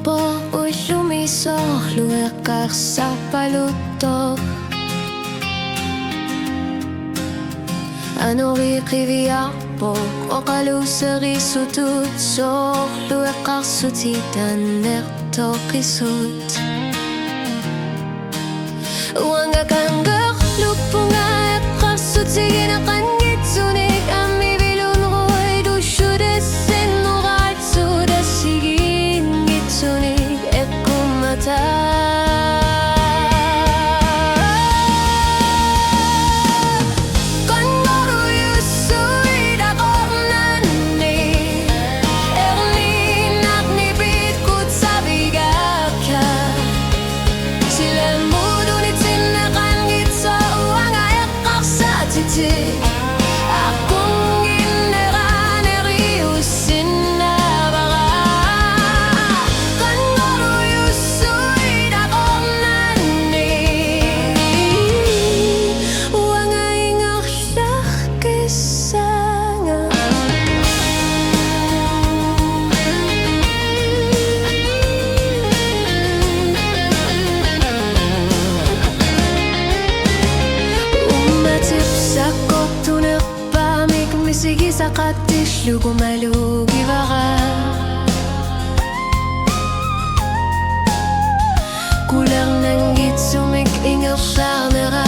på Oslo miso luekar sa paluto. Anori kiviapo o kaluseri sutut so luekar sutitan nerto kisut. Uanga kangger lupunga ekar sutigin akan gitsunik ami bilun roy du shude sen nurat suda sigin gitsunik ekumata. Akong ginera neriusin na bara kan maruyusoy dakong nani wanga ingak siya kisanga. Sige sa katish lugo malugi baka kulang nang gitsumik ingaw sa nara